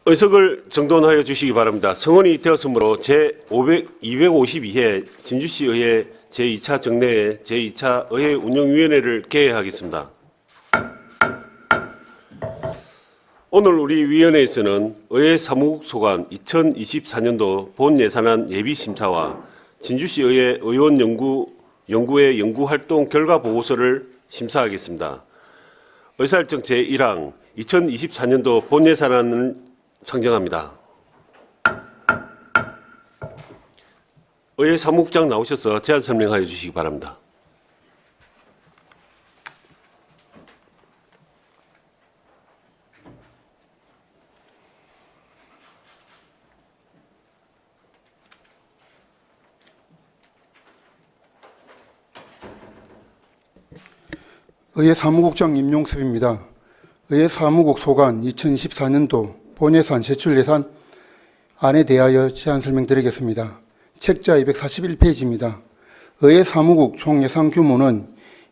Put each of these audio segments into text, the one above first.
의석을 정돈하여 주시기 바랍니다. 성원이 되었으므로 제252회 진주시 의회 제2차 정례회 제2차 의회 운영위원회를 개회하겠습니다. 오늘 우리 위원회에서는 의회 사무국 소관 2024년도 본예산안 예비심사와 진주시 의회 의원 연구회 연구활동 결과 보고서를 심사하겠습니다. 의사일정 제1항 2024년도 본예산안을 상정합니다. 의회 사무국장 나오셔서 제안 설명하여 주시기 바랍니다. 의회 사무국장 임용섭입니다. 의회 사무국 소관 2024년도 본예산 제출예산 안에 대하여 제안 설명드리겠습니다. 책자 241페이지입니다. 의회 사무국 총 예산 규모는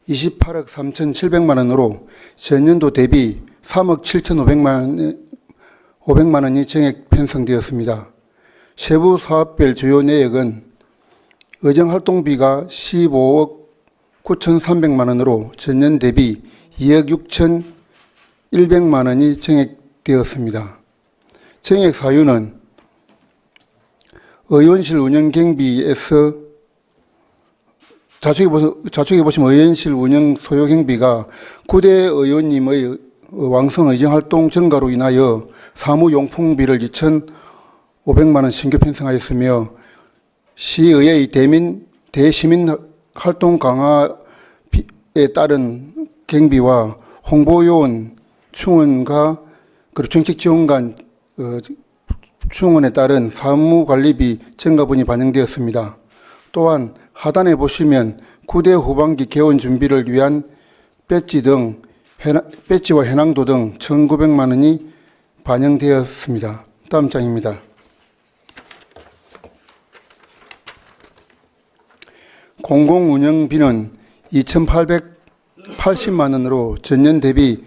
28억 3,700만 원으로 전년도 대비 3억 7,500만 원이 정액 편성되었습니다. 세부 사업별 주요 내역은 의정활동비가 15억 9,300만 원으로 전년 대비 2억 6,100만 원이 정액되었습니다. 정액 사유는 의원실 운영 경비에서 좌측에 보시면 의원실 운영 소요 경비가 9대 의원님의 왕성 의정활동 증가로 인하여 사무용품비를 2,500만 원 신규 편성하였으며 시의회의 대시민 활동 강화에 따른 경비와 홍보요원 충원과 그리고 정책지원관 충원에 따른 사무관리비 증가분이 반영되었습니다. 또한 하단에 보시면 9대 후반기 개원 준비를 위한 배지와 해낭도 등 1,900만 원이 반영되었습니다. 다음 장입니다. 공공운영비는 2,880만 원으로 전년 대비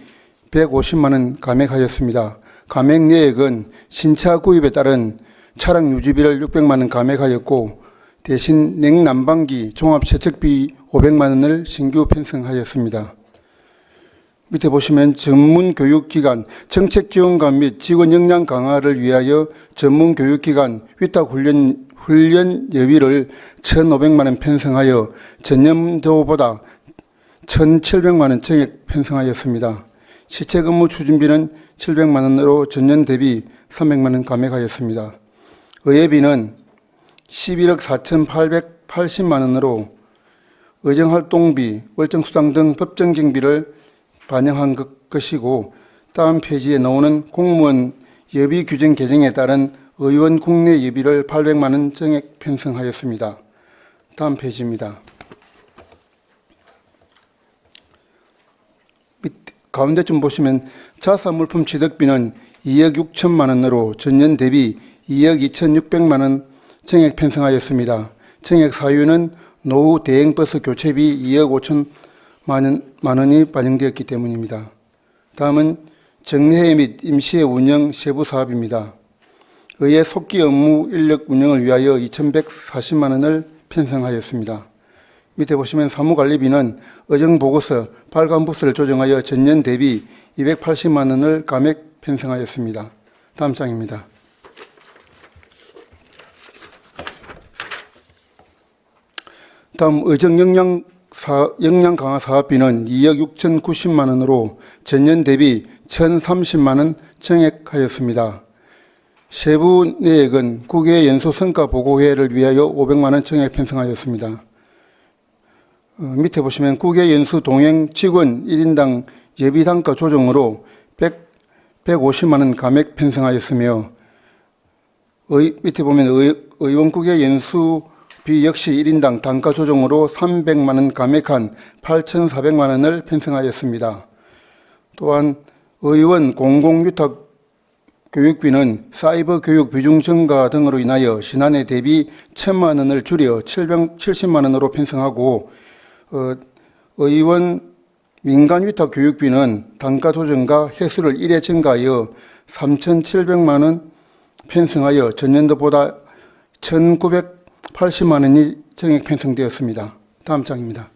150만 원 감액하였습니다. 감액 내역은 신차 구입에 따른 차량 유지비를 600만 원 감액하였고 대신 냉난방기 종합세척비 500만 원을 신규 편성하였습니다. 밑에 보시면 전문교육기관 정책지원관 및 직원 역량 강화를 위하여 전문교육기관 위탁훈련 예비를 1,500만 원 편성하여 전년도보다 1,700만 원 정액 편성하였습니다. 시체근무 추진비는 700만 원으로 전년 대비 300만 원 감액하였습니다. 의회비는 11억 4,880만 원으로 의정활동비, 월정수당 등 법정경비를 반영한 것이고 다음 페이지에 나오는 공무원 예비 규정 개정에 따른 의원 국내 예비를 800만 원 정액 편성하였습니다. 다음 페이지입니다. 가운데쯤 보시면 자사물품 취득비는 2억 6천만 원으로 전년 대비 2억 2,600만 원 정액 편성하였습니다. 정액 사유는 노후 대행버스 교체비 2억 5천만 원이 반영되었기 때문입니다. 다음은 정례회 및 임시회 운영 세부 사업입니다. 의회 속기 업무 인력 운영을 위하여 2,140만 원을 편성하였습니다. 밑에 보시면 사무관리비는 의정보고서 발간부서를 조정하여 전년 대비 280만 원을 감액 편성하였습니다. 다음 장입니다. 다음 의정 역량 강화 사업비는 2억 6,090만 원으로 전년 대비 1,030만 원 정액하였습니다. 세부 내역은 국외 연소 성과 보고회를 위하여 500만 원 정액 편성하였습니다. 밑에 보시면 국외 연수 동행 직원 1인당 예비 단가 조정으로 150만 원 감액 편성하였으며 밑에 보면 의원 국외 연수비 역시 1인당 단가 조정으로 300만 원 감액한 8,400만 원을 편성하였습니다. 또한 의원 공공위탁 교육비는 사이버 교육 비중 증가 등으로 인하여 지난해 대비 1,000만 원을 줄여 770만 원으로 편성하고 의원 민간 위탁 교육비는 단가 조정과 횟수를 1회 증가하여 3,700만 원 편성하여 전년도보다 1,980만 원이 정액 편성되었습니다. 다음 장입니다.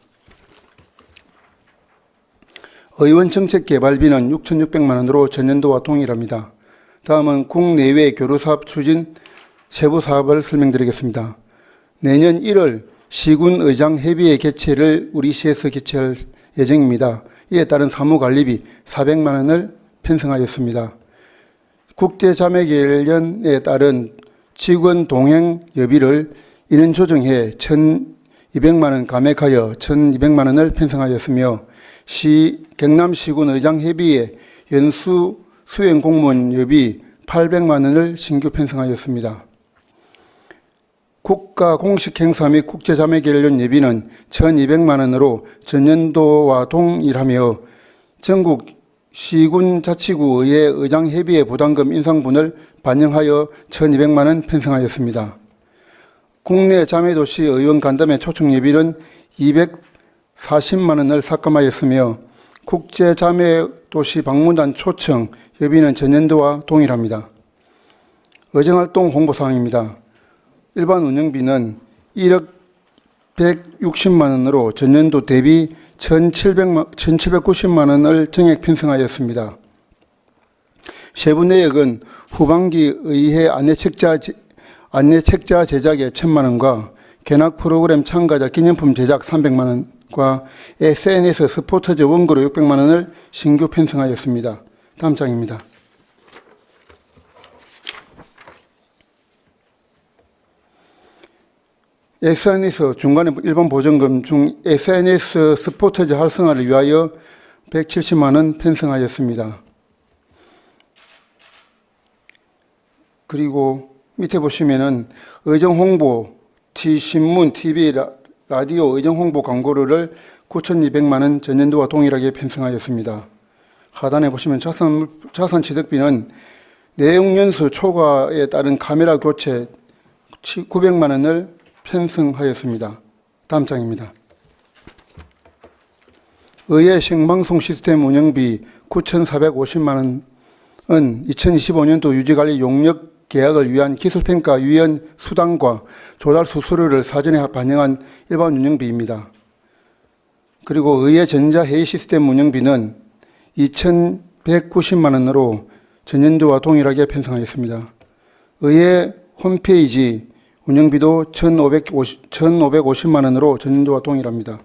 의원 정책 개발비는 6,600만 원으로 전년도와 동일합니다. 다음은 국내외 교류사업 추진 세부 사업을 설명드리겠습니다. 내년 1월 시군의장 협의회 개최를 우리 시에서 개최할 예정입니다. 이에 따른 사무관리비 400만 원을 편성하였습니다. 국제자매결연에 따른 직원 동행 여비를 인원 조정해 1,200만 원 감액하여 1,200만 원을 편성하였으며 경남시군 의장협의회 연수 수행 공무원 여비 800만 원을 신규 편성하였습니다. 국가 공식 행사 및 국제자매결연 예비는 1,200만 원으로 전년도와 동일하며 전국 시군 자치구 의회 의장협의회 부담금 인상분을 반영하여 1,200만 원 편성하였습니다. 국내 자매도시 의원 간담회 초청 예비는 240만 원을 삭감하였으며 국제 자매도시 방문단 초청 예비는 전년도와 동일합니다. 의정활동 홍보사항입니다. 일반 운영비는 1억 160만 원으로 전년도 대비 1,790만 원을 정액 편성하였습니다. 세부 내역은 후반기 의회 안내책자 제작에 1,000만 원과 견학 프로그램 참가자 기념품 제작 300만 원과 SNS 스포터즈 원고료 600만 원을 신규 편성하였습니다. 다음 장입니다. SNS 중간에 일반 보전금 중 SNS 스포터즈 활성화를 위하여 170만 원 편성하였습니다. 그리고 밑에 보시면은 의정 홍보, 신문, TV, 라디오 의정 홍보 광고료를 9,200만 원 전년도와 동일하게 편성하였습니다. 하단에 보시면 자산 취득비는 내용연수 초과에 따른 카메라 교체 900만 원을 편성하였습니다. 다음 장입니다. 의회 생방송 시스템 운영비 9,450만 원은 2025년도 유지관리 용역 계약을 위한 기술평가위원 수당과 조달 수수료를 사전에 반영한 일반 운영비입니다. 그리고 의회 전자회의 시스템 운영비는 2,190만 원으로 전년도와 동일하게 편성하였습니다. 의회 홈페이지 운영비도 1,550만 원으로 전년도와 동일합니다.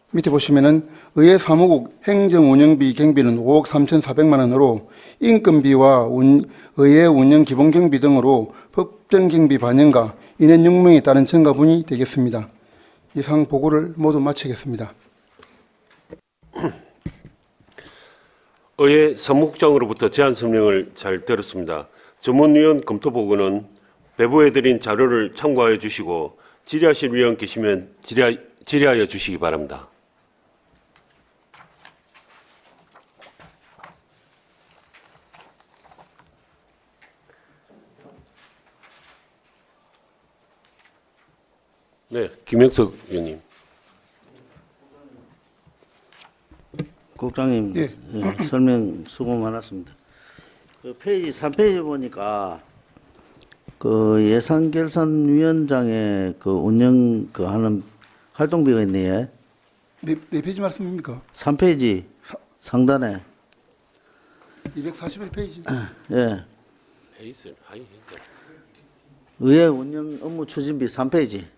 밑에 보시면은 의회 사무국 행정 운영비 경비는 5억 3,400만 원으로 인건비와 의회 운영 기본 경비 등으로 법정 경비 반영과 인원 6명에 따른 증가분이 되겠습니다. 이상 보고를 모두 마치겠습니다. 의회 사무국장으로부터 제안 설명을 잘 들었습니다. 전문위원 검토 보고는 배부해드린 자료를 참고하여 주시고 질의하실 위원 계시면 질의하여 주시기 바랍니다. 네, 김영석 위원님. 국장님, 예. 설명 수고 많았습니다. 그 페이지 3페이지 보니까 그 예산결산위원장의 그 운영 그 하는 활동비가 있네요. 몇 페이지 말씀입니까? 3페이지 상단에. 241페이지. 예. 헤이슬 하이 의회 운영 업무 추진비 3페이지.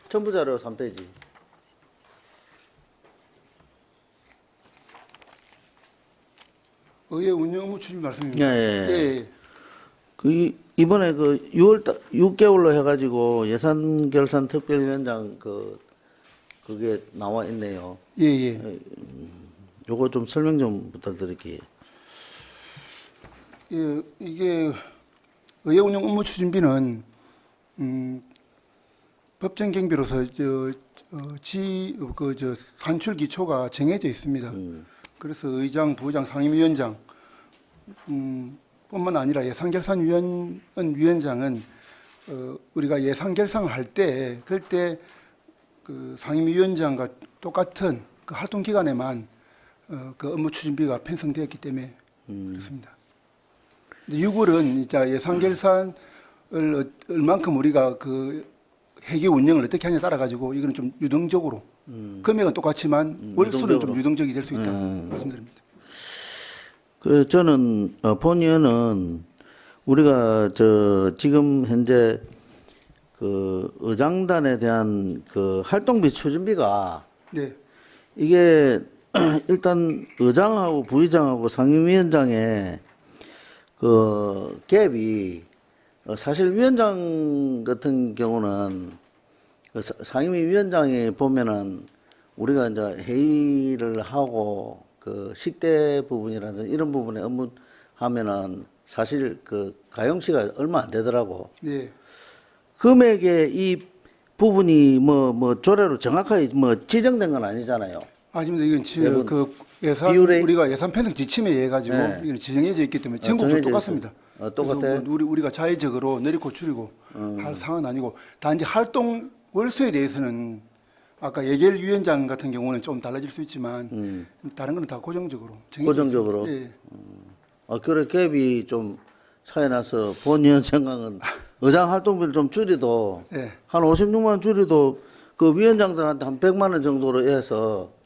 첨부 자료 3페이지. 의회 운영 업무 추진 말씀입니다. 예. 그 이번에 그 6개월로 해가지고 예산결산 특별위원장 그게 나와 있네요. 예. 요거 좀 설명 좀 부탁드릴게요. 예, 이게 의회 운영 업무 추진비는 법정 경비로서 산출 기초가 정해져 있습니다. 그래서 의장, 부의장, 상임위원장 뿐만 아니라 예산결산위원장은 우리가 예산결산을 할 때 그럴 때 그 상임위원장과 똑같은 그 활동 기간에만 그 업무 추진비가 편성되었기 때문에 그렇습니다. 6월은 이제 예산 결산을 얼만큼 우리가 그 회계 운영을 어떻게 하냐에 따라 가지고 이거는 좀 유동적으로 금액은 똑같지만 월수는 좀 유동적이 될 수 있다 말씀드립니다. 그 저는 본의원은 우리가 지금 현재 그 의장단에 대한 그 활동비 추진비가 네, 이게 일단 의장하고 부의장하고 상임위원장의 그 갭이 사실 위원장 같은 경우는 그 상임위 위원장이 보면은 우리가 이제 회의를 하고 그 식대 부분이라든지 이런 부분에 업무 하면은 사실 그 가용치가 얼마 안 되더라고. 네, 금액의 이 부분이 뭐 조례로 정확하게 뭐 지정된 건 아니잖아요. 아닙니다. 이건 대부분 그 예산 비율에- 우리가 예산 편성 지침에 의해 가지고 네. 이건 지정해져 있기 때문에 전국적으로 정해져 똑같습니다. 똑같아요? 그래서 뭐 우리가 자의적으로 내리고 줄이고 할 상은 아니고 단지 활동 월수에 대해서는 아까 예결위원장 같은 경우는 좀 달라질 수 있지만 다른 거는 다 고정적으로 정해져 고정적으로? 있습니다. 예. 그래 갭이 좀 차이 나서 본의원 생각은 의장 활동비를 좀 줄여도 예. 한 56만 원 줄여도 그 위원장들한테 한 100만 원 정도로 해서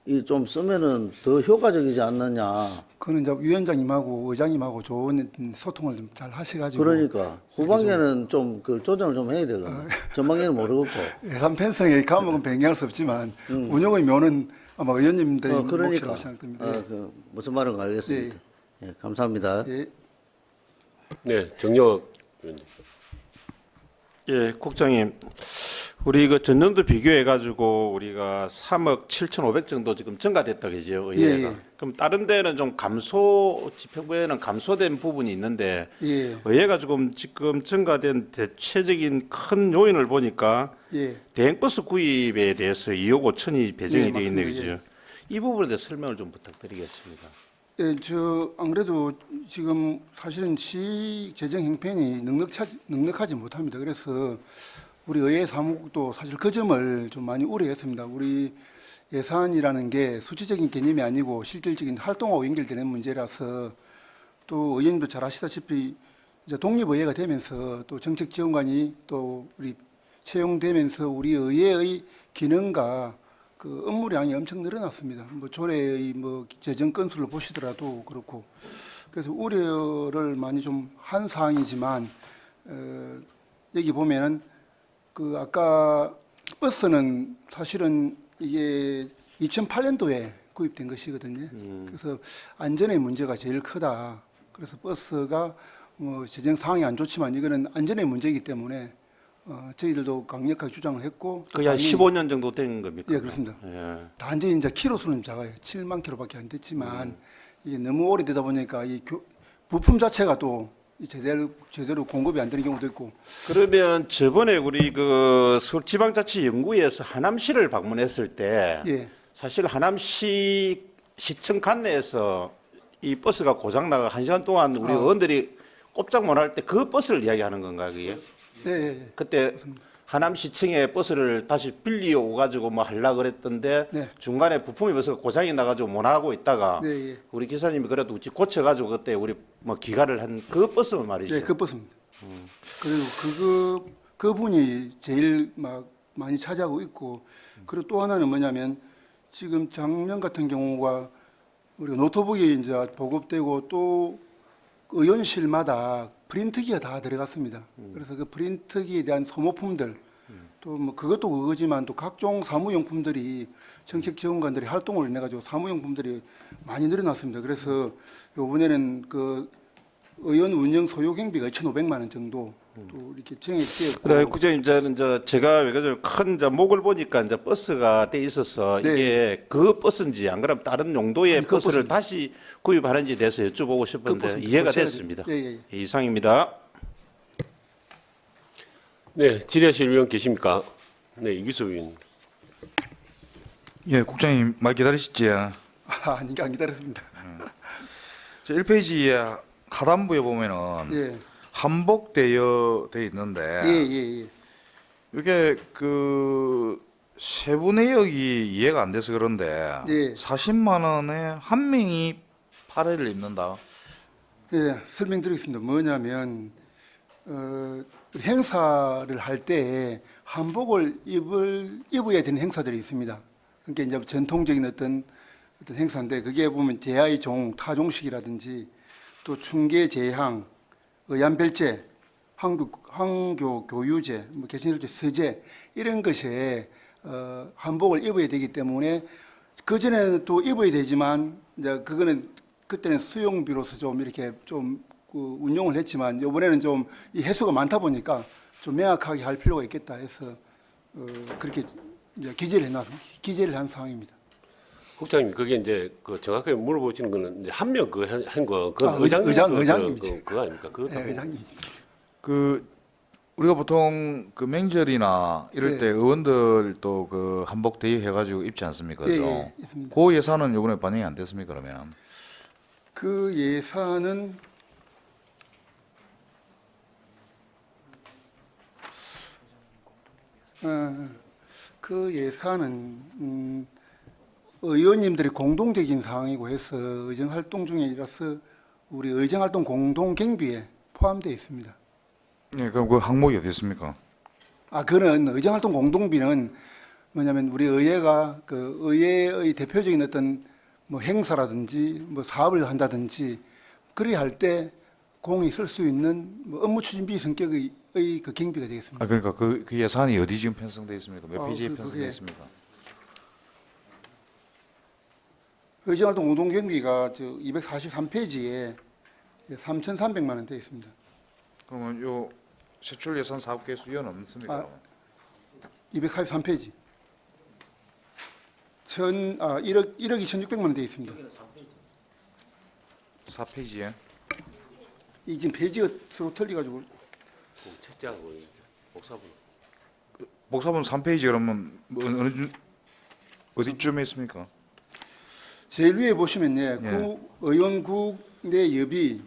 이 좀 쓰면은 더 효과적이지 않느냐. 그거는 이제 위원장님하고 의장님하고 좋은 소통을 좀 잘 하셔가지고 그러니까 후반기에는 좀 그 조정을 좀 해야 되거든. 전반기에는 모르겠고. 예산 편성에 감옥은 변경할 수 없지만 운영의 묘는 아마 의원님들의 몫이라고 그러니까. 생각됩니다. 그 무슨 말인가 알겠습니다. 예, 감사합니다. 예. 네, 정영학 의원님. 예, 국장님. 우리 그 전년도 비교해 가지고 우리가 3억 7,500 정도 지금 증가됐다 그죠? 의회가. 예, 예. 그럼 다른 데는 좀 감소 지평부에는 감소된 부분이 있는데 예. 의회가 지금 증가된 대체적인 큰 요인을 보니까 예. 대행버스 구입에 대해서 2억 5천이 배정이 예, 되어 있네 맞습니다. 그죠? 이 부분에 대해서 설명을 좀 부탁드리겠습니다. 예, 안 그래도 지금 사실은 시 재정 형편이 넉넉하지 못합니다. 그래서 우리 의회 사무국도 사실 그 점을 좀 많이 우려했습니다. 우리 예산이라는 게 수치적인 개념이 아니고 실질적인 활동하고 연결되는 문제라서 또 의원님도 잘 아시다시피 이제 독립의회가 되면서 또 정책지원관이 또 우리 채용되면서 우리 의회의 기능과 그 업무량이 엄청 늘어났습니다. 뭐 조례의 뭐 재정 건수를 보시더라도 그렇고 그래서 우려를 많이 좀 한 사항이지만 여기 보면은 그 아까 버스는 사실은 이게 2008년도에 구입된 것이거든요. 그래서 안전의 문제가 제일 크다. 그래서 버스가 뭐 재정 상황이 안 좋지만 이거는 안전의 문제이기 때문에 저희들도 강력하게 주장을 했고 거의 한 당연히- 15년 정도 된 겁니까? 예, 그렇습니다. 예. 단지 이제 키로 수는 작아요. 7만 킬로밖에 안 됐지만 이게 너무 오래되다 보니까 이 부품 자체가 또 제대로 공급이 안 되는 경우도 있고. 그러면 저번에 우리 그 서울지방자치연구위에서 하남시를 방문했을 때 예. 사실 하남시 시청 관내에서 이 버스가 고장 나가 1시간 동안 우리 의원들이 꼼짝 못 할 때 그 버스를 이야기하는 건가 그게? 예, 예. 그때 하남시청에 버스를 다시 빌려 오가지고 뭐 하려 그랬던데 네. 중간에 부품이 벌써 고장이 나가지고 못 하고 있다가 네, 예. 우리 기사님이 그래도 우찌 고쳐가지고 그때 우리 뭐 기가를 한 그 버스만 말이죠. 네, 그 버스입니다. 그리고 그분이 제일 막 많이 차지하고 있고, 그리고 또 하나는 뭐냐면 지금 작년 같은 경우가 우리가 노트북이 이제 보급되고 또 의원실마다 프린트기가 다 들어갔습니다. 그래서 그 프린트기에 대한 소모품들 또 뭐 그것도 그거지만 또 각종 사무용품들이 정책 지원관들이 활동을 내 가지고 사무용품들이 많이 늘어났습니다. 그래서 요번에는 그 의원 운영 소요 경비가 2,500만 원 정도 또 이렇게 정액되었고. 그래 국장님 저는 제가 왜냐면 큰 이제 목을 보니까 이제 버스가 돼 있어서 네. 이게 그 버스인지 안 그러면 다른 용도의 아니, 그 버스를 버스입니다. 다시 구입하는지 대해서 여쭤보고 싶은데 버스입니다. 이해가 제가 됐습니다. 예, 예. 이상입니다. 네, 질의하실 의원 계십니까? 네, 이규섭 의원님. 예, 국장님 말 기다리셨지요? 안 기다렸습니다. 저 1페이지에 하단부에 보면은 예. 한복되어 돼 있는데 예, 예, 예. 이게 그 세부 내역이 이해가 안 돼서 그런데 예. 40만 원에 한 명이 8회를 입는다. 예, 설명드리겠습니다. 뭐냐면 행사를 할 때 한복을 입어야 되는 행사들이 있습니다. 그러니까 이제 전통적인 어떤 행사인데 그게 보면 제야의종, 타종식이라든지 또 충계 제향, 의안별제, 황교 교유제, 뭐 개신일제 서제 이런 것에 한복을 입어야 되기 때문에 그 전에는 또 입어야 되지만 이제 그때는 수용비로서 좀 이렇게 좀 운용을 했지만 이번에는 좀 이 횟수가 많다 보니까 좀 명확하게 할 필요가 있겠다 해서 그렇게 이제 기재를 한 상황입니다. 국장님 그게 이제 그 정확하게 물어보시는 거는 이제 한 명 그한거 그 아, 의장님이죠. 그거 아닙니까? 그거 네, 의장님. 그 우리가 보통 그 명절이나 이럴 예. 때 의원들 또 그 한복 대여 해가지고 입지 않습니까? 예, 그죠? 예, 있습니다. 그 예산은 이번에 반영이 안 됐습니까? 그러면 그 예산은 의원님들이 공동적인 사항이고 해서 의정활동 중이라서 우리 의정활동 공동경비에 포함되어 있습니다. 예, 그럼 그 항목이 어디 있습니까? 그는 의정활동 공동비는 뭐냐면 우리 의회가 그 의회의 대표적인 어떤 뭐 행사라든지 뭐 사업을 한다든지 그리 할 때 공이 쓸 수 있는 뭐 업무 추진비 성격의 그 경비가 되겠습니다. 그러니까 그 예산이 어디 지금 편성돼 있습니까? 몇 아, 페이지에 그게- 편성돼 있습니까? 의정활동 공동경비가 243페이지에 3,300만 원 되어 있습니다. 그러면 요 세출 예산 사업계 수위원 없습니까? 243페이지. 1억 2,600만 원 되어 있습니다. 4페이지에 이 지금 페이지가 서로 틀려가지고 책자하고 복사본. 복사본 3페이지 그러면 뭐 어디쯤에 있습니까? 제일 위에 보시면 의원국 내 여비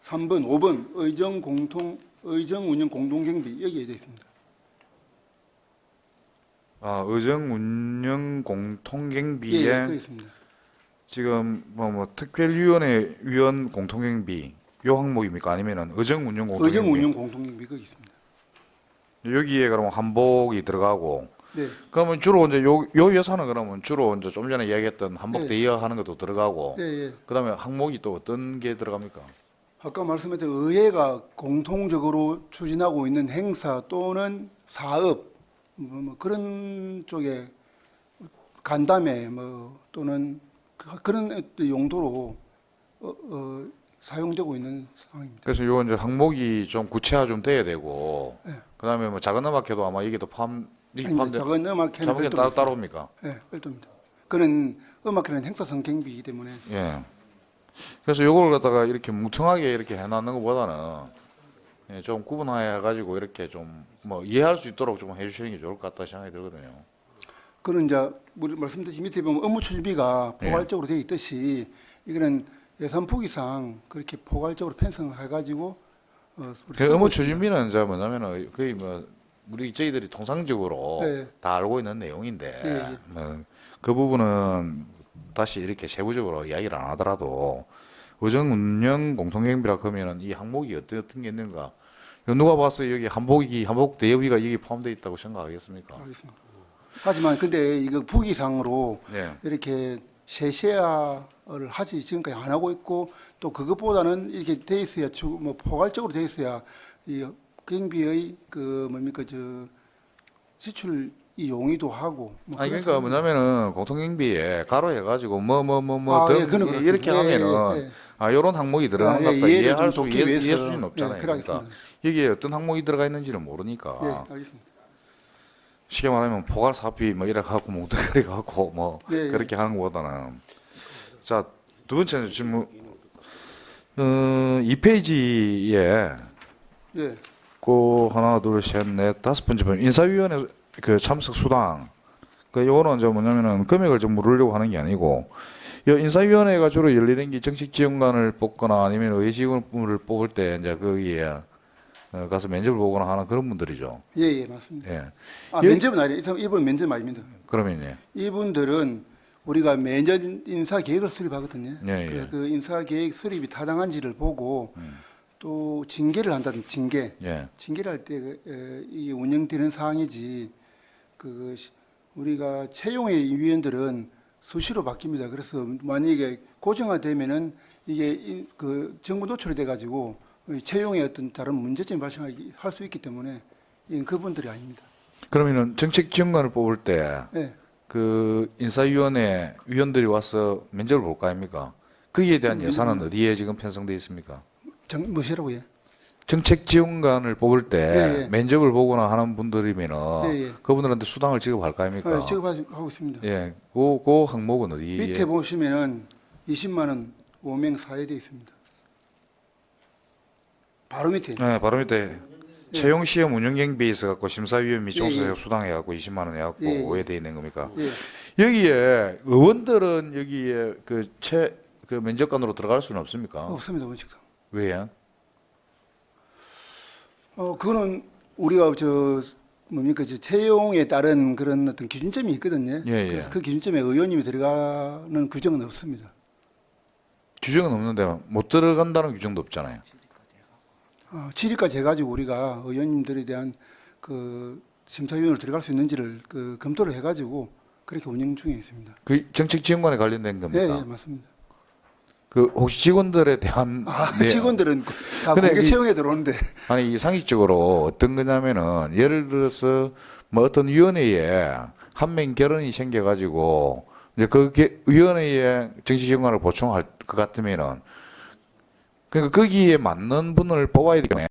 3번, 5번 의정 운영 공동경비 여기에 되어 있습니다. 의정 운영 공통경비에 예, 그 있습니다. 지금 뭐 특별위원회 위원 공통경비 요 항목입니까? 아니면은 의정 운영 공통경비? 의정 운영 공동경비 거기 있습니다. 여기에 그러면 한복이 들어가고 네, 그러면 주로 이제 요 예산은 그러면 주로 이제 좀 전에 이야기했던 한복 네. 대여하는 것도 들어가고 예, 예. 그다음에 항목이 또 어떤 게 들어갑니까? 아까 말씀드린 의회가 공통적으로 추진하고 있는 행사 또는 사업 뭐 그런 쪽에 간담회 뭐 또는 그런 용도로 사용되고 있는 상황입니다. 그래서 요 이제 항목이 좀 구체화 좀 돼야 되고 네. 그다음에 뭐 작은 음악회도 아마 이게 또 아닙니다. 작은 음악회는 작은 게 별도로 있습니다. 따로 옵니까? 예, 별도입니다. 그는 음악회는 행사성 경비이기 때문에 예. 그래서 요걸 갖다가 이렇게 뭉텅하게 이렇게 해놨는 것보다는 예, 좀 구분해 가지고 이렇게 좀 뭐 이해할 수 있도록 좀 해주시는 게 좋을 것 같다 생각이 들거든요. 그는 이제 우리 말씀드린 밑에 보면 업무 추진비가 포괄적으로 되어 있듯이 이거는 예산 포기상 그렇게 포괄적으로 편성해가지고 그 업무 추진비는 이제 뭐냐면은 거의 뭐 우리 저희들이 통상적으로 네. 다 알고 있는 내용인데 예, 예. 뭐 그 부분은 다시 이렇게 세부적으로 이야기를 안 하더라도 의정 운영 공통경비라 그러면은 이 항목이 어떤 게 있는가? 이거 누가 봤어요? 여기 한복 대여비가 여기 포함되어 있다고 생각하겠습니까? 알겠습니다. 하지만 근데 이거 부기상으로 네. 이렇게 세세화를 하지 지금까지 안 하고 있고 또 그것보다는 이렇게 돼 있어야 뭐 포괄적으로 돼 있어야 이 경비의 그 뭡니까 지출 이 용의도 하고 뭐 아니 그런 그러니까 상황입니다. 뭐냐면은 공통경비에 가로 해가지고 예, 그건 그렇습니다. 이렇게 예, 하면은 예, 예. 요런 항목이 들어간 것 같다 이해를 이해할 좀 수 돕기 위해서. 이해 수준은 없잖아요. 예, 그러니까 그러겠습니다. 여기에 어떤 항목이 들어가 있는지는 모르니까 예, 알겠습니다. 쉽게 말하면 포괄 사업비 뭐 이래 갖고 뭉뚱그려 갖고 뭐 예, 예. 그렇게 하는 것보다는 자 두 번째는 지금 2페이지에 예, 그 하나 둘셋넷 다섯 번째 보면 인사위원회 그 참석 수당 그 요거는 이제 뭐냐면은 금액을 좀 물으려고 하는 게 아니고 이 인사위원회가 주로 열리는 게 정식 지원관을 뽑거나 아니면 의회 직원을 뽑을 때 이제 거기에 가서 면접을 보거나 하는 그런 분들이죠. 예, 예, 맞습니다. 예. 아, 여기- 면접은 아니에요. 이분 면접 아닙니다. 그러면 예. 이분들은 우리가 매년 인사 계획을 수립하거든요. 예, 예. 그래서 그 인사 계획 수립이 타당한지를 보고 또 징계를 한다든 징계. 예. 징계를 할 때 이 운영되는 사항이지 우리가 채용의 위원들은 수시로 바뀝니다. 그래서 만약에 고정화되면은 이게 그 정부 노출이 돼가지고 채용에 어떤 다른 문제점이 발생하기 할 수 있기 때문에 이건 그분들이 아닙니다. 그러면은 정책 지원관을 뽑을 때 예. 그 인사위원회 위원들이 와서 면접을 볼 거 아닙니까? 거기에 대한 예산은 어디에 지금 편성돼 있습니까? 뭐시라고요? 정책 지원관을 뽑을 때 예, 예. 면접을 보거나 하는 분들이면은 예, 예. 그분들한테 수당을 지급할 거 아닙니까? 지급하고 있습니다. 예, 그 항목은 어디에? 밑에 보시면은 20만 원 5명 사회되어 있습니다. 바로 밑에. 네, 바로 밑에 채용 시험 운영 경비에 있어 갖고 심사위원 및 종사자 예. 수당 해갖고 20만 원 해갖고 예, 예. 오해돼 있는 겁니까? 예. 여기에 의원들은 여기에 그 면접관으로 들어갈 수는 없습니까? 없습니다, 원칙상. 왜요? 그거는 우리가 뭡니까 채용에 따른 그런 어떤 기준점이 있거든요. 예, 예. 그래서 그 기준점에 의원님이 들어가는 규정은 없습니다. 규정은 없는데 못 들어간다는 규정도 없잖아요. 질의까지 해가지고 우리가 의원님들에 대한 그 심사위원으로 들어갈 수 있는지를 그 검토를 해가지고 그렇게 운영 중에 있습니다. 그 정책 지원관에 관련된 예, 겁니까? 예, 맞습니다. 그 혹시 직원들에 대한 네. 직원들은 다 근데 공개 이- 채용에 들어오는데 아니 이 상식적으로 어떤 거냐면은 예를 들어서 뭐 어떤 위원회에 한 명 결혼이 생겨가지고 이제 그 위원회에 정치 지원관을 보충할 것 같으면은 그러니까 거기에 맞는 분을 뽑아야 되기 때문에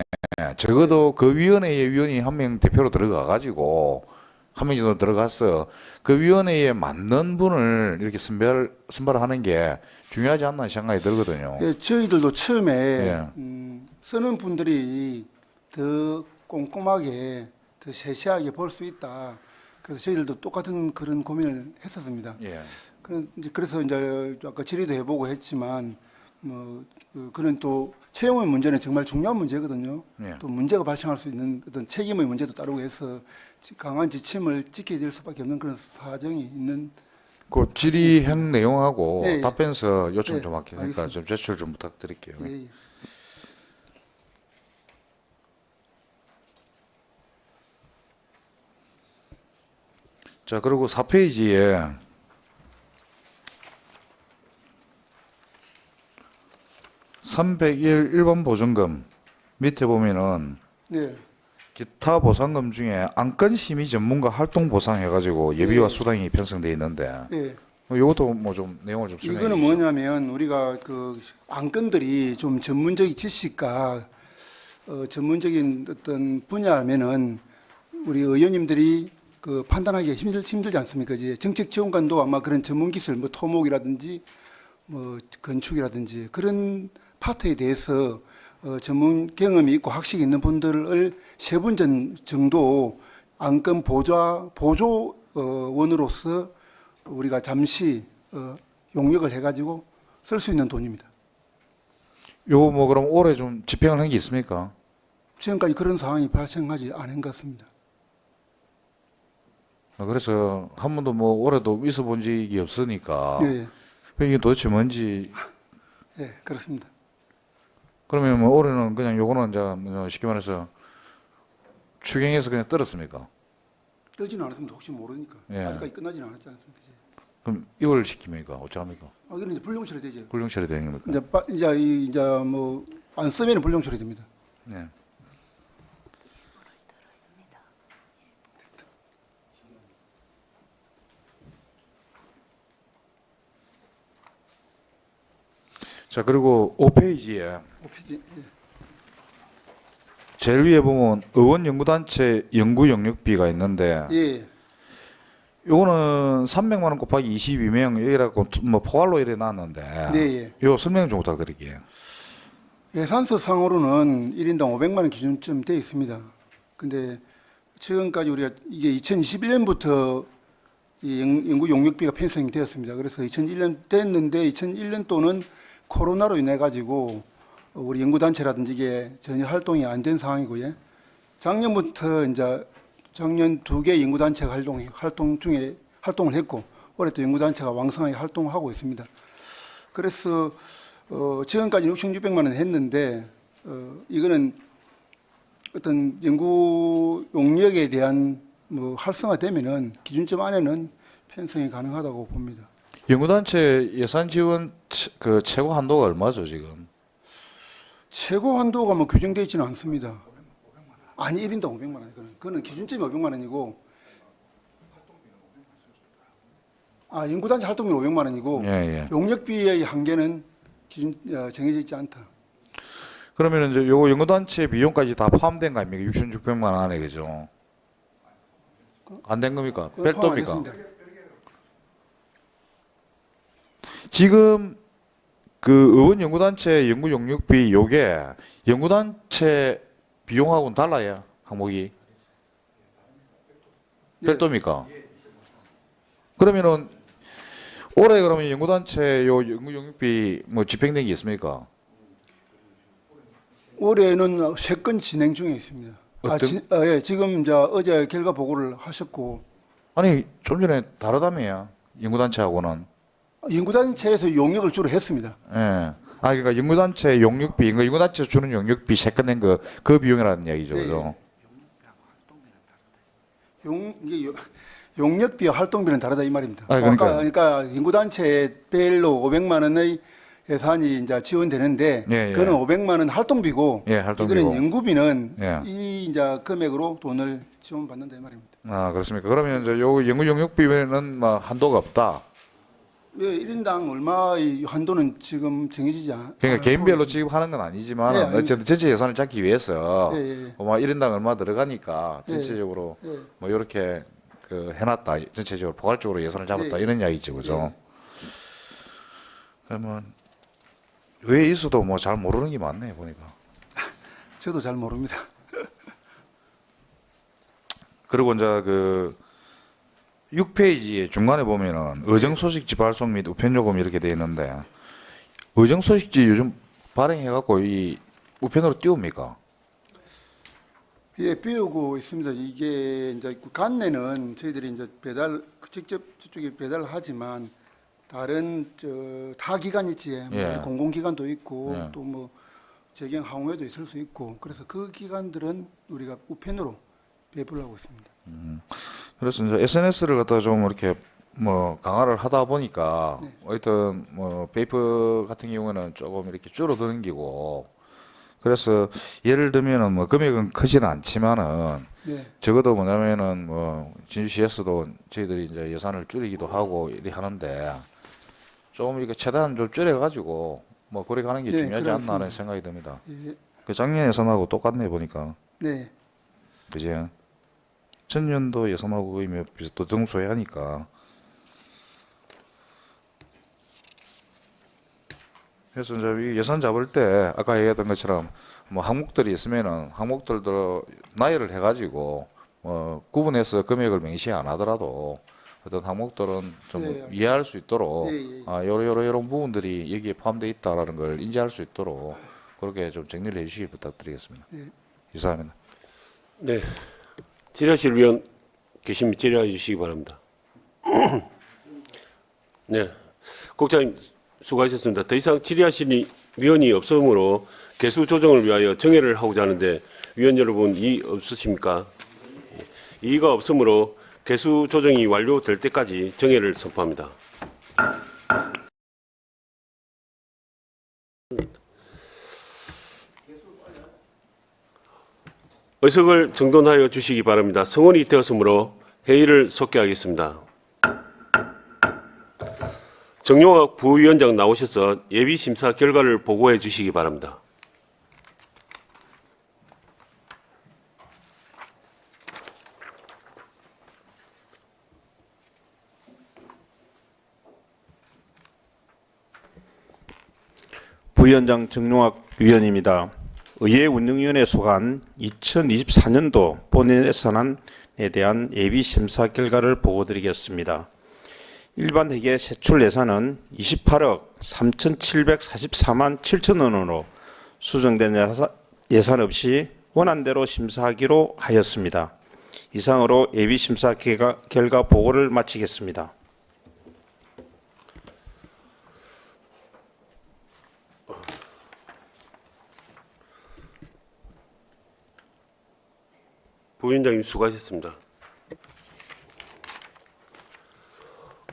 적어도 그 위원회의 위원이 한 명 대표로 들어가 가지고 한 명 정도 들어가서 그 위원회에 맞는 분을 이렇게 선발하는 게 중요하지 않나 생각이 들거든요. 예, 저희들도 처음에 예. 쓰는 분들이 더 꼼꼼하게 더 세세하게 볼 수 있다. 그래서 저희들도 똑같은 그런 고민을 했었습니다. 예. 그래서 이제 아까 질의도 해보고 했지만 그는 또 채용의 문제는 정말 중요한 문제거든요. 예. 또 문제가 발생할 수 있는 어떤 책임의 문제도 따르고 해서 강한 지침을 지켜야 될 수밖에 없는 그런 사정이 있는. 그 질의형 내용하고 예, 예. 답변서 요청 예, 좀 하니까 알겠습니다. 좀 제출 좀 부탁드릴게요. 예, 예. 자, 그리고 4페이지에 (301) 1번 보증금 밑에 보면은 네. 기타 보상금 중에 안건 심의 전문가 활동 보상 해가지고 예비와 예. 수당이 편성돼 있는데 예. 이것도 뭐 좀 내용을 좀 설명해 이거는 주시죠. 뭐냐면 우리가 그 안건들이 좀 전문적인 지식과 전문적인 어떤 분야면은 우리 의원님들이 그 판단하기가 힘들지 않습니까? 이제 정책 지원관도 아마 그런 전문 기술, 뭐 토목이라든지 뭐 건축이라든지 그런 파트에 대해서 전문 경험이 있고 학식이 있는 분들을 3분 정도 안건 보조원으로서 우리가 잠시 용역을 해가지고 쓸 수 있는 돈입니다. 요거 뭐 그럼 올해 좀 집행을 한 게 있습니까? 지금까지 그런 상황이 발생하지 않은 것 같습니다. 그래서 한 번도 뭐 올해도 있어 본 적이 없으니까 예, 이게 도대체 뭔지 예, 그렇습니다. 그러면 뭐 올해는 그냥 요거는 이제 뭐 쉽게 말해서 추경해서 그냥 떨었습니까? 떨지는 않았습니다. 혹시 모르니까. 예. 아직까지 끝나지는 않았지 않습니까? 이제. 그럼 이걸 시킵니까? 어쩌합니까? 이거는 이제 불용 처리되죠. 굴령 처리 되는 겁니까? 이제 뭐 안 쓰면 불용 처리됩니다. 네. 자, 그리고 5페이지에 오피디, 예. 제일 위에 보면 의원 연구단체 연구 영역비가 있는데 예. 요거는 300만 원 곱하기 22명 이라고 뭐 포괄로 이래 놨는데 네, 예. 요 설명 좀 부탁드릴게요. 예산서 상으로는 1인당 500만 원 기준점 되어 있습니다. 근데 지금까지 우리가 이게 2021년부터 이 연구 용역비가 편성이 되었습니다. 그래서 2001년 됐는데 2001년도는 코로나로 인해 가지고 우리 연구단체라든지 이게 전혀 활동이 안 된 상황이고요. 작년부터 이제 작년 2개 연구단체가 활동을 했고 올해 또 연구단체가 왕성하게 활동을 하고 있습니다. 그래서 지금까지 6,600만 원 했는데 이거는 어떤 연구 용역에 대한 뭐 활성화되면은 기준점 안에는 편성이 가능하다고 봅니다. 연구단체 예산 지원 그 최고 한도가 얼마죠 지금? 최고 한도가 뭐 규정되어 있지는 않습니다. 아니 1인당 500만 원. 그거는 기준점이 500만 원이고 연구단체 활동비 500만 원이고 예, 예. 용역비의 한계는 정해져 있지 않다. 그러면 이제 요거 연구단체 비용까지 다 포함된 거 아닙니까? 6,600만 원 안에 그죠? 안 된 겁니까? 그건 포함 안 별도입니까? 했습니다. 지금 그 의원 연구단체 연구 용역비 요게 연구단체 비용하고는 달라요 항목이 별도입니까? 그러면은 올해 그러면 연구단체 요 연구 용역비 뭐 집행된 게 있습니까? 올해는 3건 진행 중에 있습니다. 어떤? 지금 이제 어제 결과 보고를 하셨고 아니 좀 전에 다르다며요 연구단체하고는. 연구단체에서 용역을 주로 했습니다. 예. 그러니까 연구단체 용역비, 그러니까 연구단체 주는 용역비 세건낸 그 비용이라는 이야기죠, 네. 그죠? 이게 용역비와 활동비는 다르다 이 말입니다. 그러니까요. 그러니까 연구단체별로 500만 원의 예산이 이제 지원되는데 예, 예. 그는 500만 원 활동비고 예, 활동비고. 이거는 연구비는 예. 이 이제 금액으로 돈을 지원받는다 이 말입니다. 그렇습니까? 그러면 이제 요 연구 용역비는 뭐 한도가 없다. 예, 1인당 얼마의 한도는 지금 정해지지 않. 그러니까 개인별로 지급하는 건 아니지만 예, 어쨌든 전체 예산을 잡기 위해서 예, 예. 뭐 1인당 얼마 들어가니까 예, 전체적으로 예. 뭐 이렇게 그 해놨다. 전체적으로 포괄적으로 예산을 잡았다 예, 이런 이야기죠, 그죠? 그러면 왜 있어도 뭐 잘 모르는 게 많네 보니까. 저도 잘 모릅니다. 그리고 이제 그 6페이지에 중간에 보면은 의정소식지 발송 및 우편요금 이렇게 돼 있는데 의정소식지 요즘 발행해갖고 이 우편으로 띄웁니까? 예, 비우고 있습니다. 이게 이제 간내는 저희들이 이제 직접 저쪽에 배달하지만 다른 타 기관 있지, 뭐 예. 공공기관도 있고 예. 또 뭐 재경 항우회도 있을 수 있고 그래서 그 기관들은 우리가 우편으로 배부를 하고 있습니다. 그래서 이제 SNS를 갖다가 좀 이렇게 뭐 강화를 하다 보니까 네. 어쨌든 뭐 페이퍼 같은 경우는 조금 이렇게 줄어드는 기고 그래서 예를 들면은 뭐 금액은 크지는 않지만은 네, 적어도 뭐냐면은 뭐 진주시에서도 저희들이 이제 예산을 줄이기도 하고 이렇게 하는데 좀 이렇게 최대한 좀 줄여가지고 뭐 그렇게 하는 게 네, 중요하지 않나 그렇습니다. 하는 생각이 듭니다. 예, 그 작년 예산하고 똑같네 보니까 네, 그지? 전년도 예산하고 거의 뭐 비슷 동소해하니까 그래서 이제 이 예산 잡을 때 아까 얘기했던 것처럼 뭐 항목들이 있으면은 항목들도 나열을 해가지고 구분해서 금액을 명시 안 하더라도 어떤 항목들은 좀 네, 알겠습니다. 이해할 수 있도록 예, 예. 요런 부분들이 여기에 포함되어 있다라는 걸 인지할 수 있도록 그렇게 좀 정리를 해주시길 부탁드리겠습니다. 예. 이상입니다. 네. 질의하실 위원 계시면 질의해 주시기 바랍니다. 네. 국장님 수고하셨습니다. 더 이상 질의하실 위원이 없으므로 개수 조정을 위하여 정회를 하고자 하는데 위원 여러분 이의 없으십니까? 이의가 없으므로 개수 조정이 완료될 때까지 정회를 선포합니다. 의석을 정돈하여 주시기 바랍니다. 성원이 되었으므로 회의를 속개하겠습니다. 정용학 부위원장 나오셔서 예비 심사 결과를 보고해 주시기 바랍니다. 부위원장 정용학 위원입니다. 의회 운영위원회 소관 2024년도 본年예산안에 대한 예비 심사 결과를 보고드리겠습니다. 일반 회계 세출 예산은 28억 3,744만 7천 원으로 수정된 예산 없이 원안대로 심사하기로 하였습니다. 이상으로 예비심사 결과 보고를 마치겠습니다. 부위원장님 수고하셨습니다.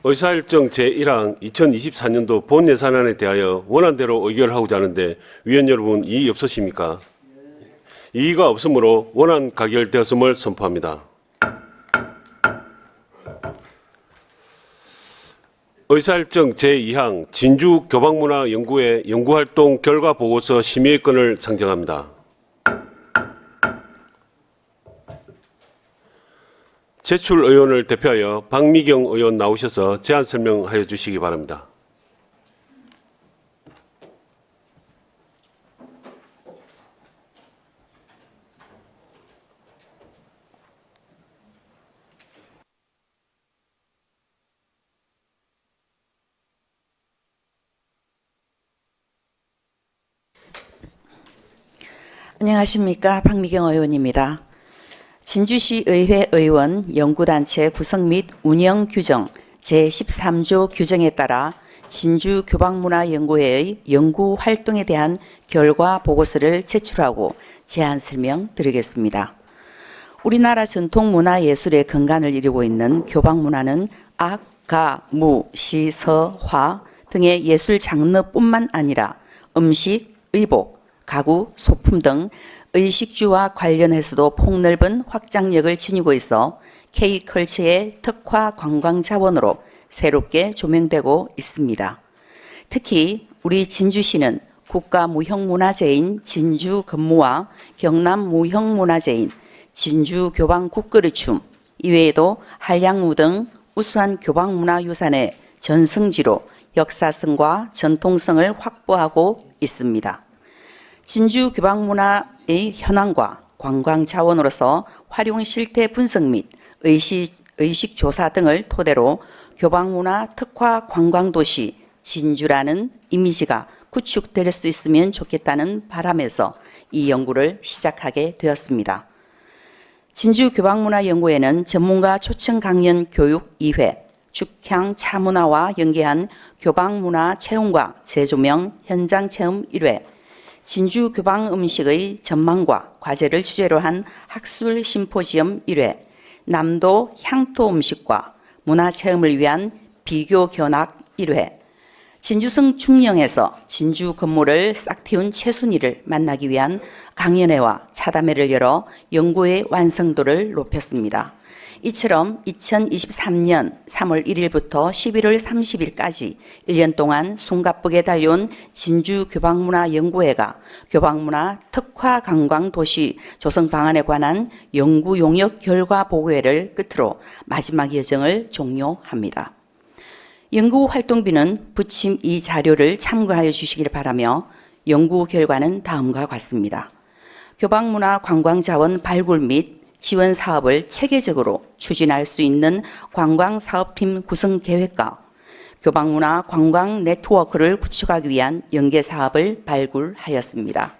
의사일정 제1항 2024년도 본 예산안에 대하여 원안대로 의결하고자 하는데 위원 여러분 이의 없으십니까? 이의가 없으므로 원안 가결되었음을 선포합니다. 의사일정 제2항 진주 교방문화연구회 연구활동 결과 보고서 심의의 건을 상정합니다. 제출 의원을 대표하여 박미경 의원 나오셔서 제안 설명하여 주시기 바랍니다. 안녕하십니까. 박미경 의원입니다. 진주시 의회 의원 연구단체 구성 및 운영 규정 제13조 규정에 따라 진주 교방문화연구회의 연구 활동에 대한 결과 보고서를 제출하고 제안 설명 드리겠습니다. 우리나라 전통 문화 예술의 근간을 이루고 있는 교방문화는 악, 가, 무, 시, 서, 화 등의 예술 장르뿐만 아니라 음식, 의복, 가구, 소품 등 의식주와 관련해서도 폭넓은 확장력을 지니고 있어 K컬처의 특화 관광 자원으로 새롭게 조명되고 있습니다. 특히 우리 진주시는 국가무형문화재인 진주근무와 경남무형문화재인 진주교방 국그릇춤 이외에도 한량무 등 우수한 교방문화유산의 전승지로 역사성과 전통성을 확보하고 있습니다. 진주 교방문화의 현황과 관광 자원으로서 활용 실태 분석 및 의식 조사 등을 토대로 교방문화 특화 관광도시 진주라는 이미지가 구축될 수 있으면 좋겠다는 바람에서 이 연구를 시작하게 되었습니다. 진주 교방문화연구회는 전문가 초청 강연 교육 2회, 죽향 차문화와 연계한 교방문화 체험과 재조명 현장 체험 1회, 진주 교방 음식의 전망과 과제를 주제로 한 학술 심포지엄 1회, 남도 향토 음식과 문화 체험을 위한 비교 견학 1회, 진주성 중령에서 진주 건물을 싹 틔운 최순희를 만나기 위한 강연회와 차담회를 열어 연구의 완성도를 높였습니다. 이처럼 2023년 3월 1일부터 11월 30일까지 1년 동안 숨가쁘게 달려온 진주교방문화연구회가 교방문화 특화 관광도시 조성 방안에 관한 연구 용역 결과 보고회를 끝으로 마지막 여정을 종료합니다. 연구 활동비는 부침 이 자료를 참고하여 주시길 바라며 연구 결과는 다음과 같습니다. 교방문화 관광자원 발굴 및 지원 사업을 체계적으로 추진할 수 있는 관광사업팀 구성 계획과 교방문화 관광 네트워크를 구축하기 위한 연계 사업을 발굴하였습니다.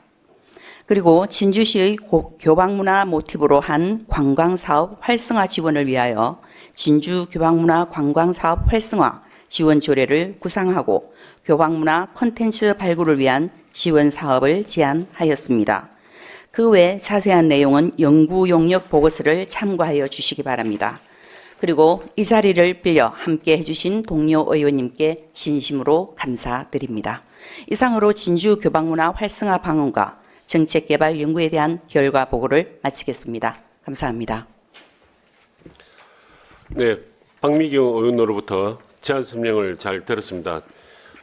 그리고 진주시의 교방문화 모티브로 한 관광사업 활성화 지원을 위하여 진주 교방문화 관광사업 활성화 지원 조례를 구상하고 교방문화 콘텐츠 발굴을 위한 지원 사업을 제안하였습니다. 그 외 자세한 내용은 연구 용역 보고서를 참고하여 주시기 바랍니다. 그리고 이 자리를 빌려 함께 해주신 동료 의원님께 진심으로 감사드립니다. 이상으로 진주 교방문화 활성화 방안과 정책개발 연구에 대한 결과 보고를 마치겠습니다. 감사합니다. 네, 박미경 의원으로부터 제안 설명을 잘 들었습니다.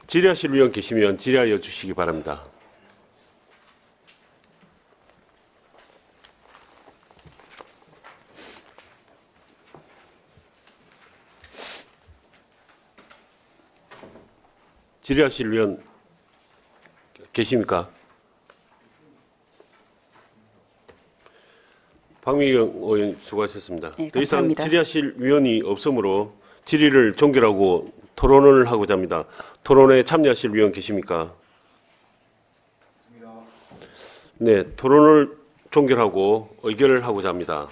질의하실 위원 계시면 질의하여 주시기 바랍니다. 질의하실 위원 계십니까? 박미경 의원 수고하셨습니다. 네, 더 이상 감사합니다. 질의하실 위원이 없으므로 질의를 종결하고 토론을 하고자 합니다. 토론에 참여하실 위원 계십니까? 네, 토론을 종결하고 의결을 하고자 합니다.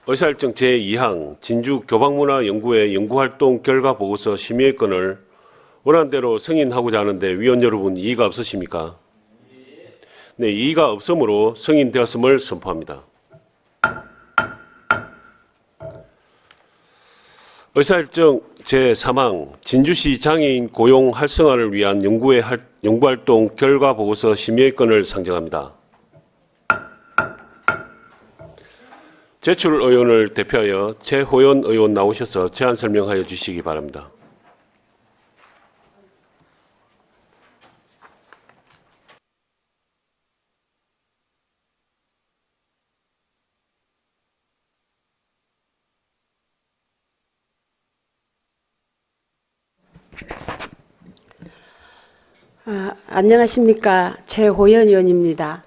의사일정 제2항 진주 교방문화연구회 연구활동 결과 보고서 심의의 건을 원안대로 승인하고자 하는데 위원 여러분 이의가 없으십니까? 네, 이의가 없으므로 승인되었음을 선포합니다. 의사일정 제3항 진주시 장애인 고용 활성화를 위한 연구활동 결과 보고서 심의의 건을 상정합니다. 제출 의원을 대표하여 최호연 의원 나오셔서 제안 설명하여 주시기 바랍니다. 안녕하십니까. 최호연 의원입니다.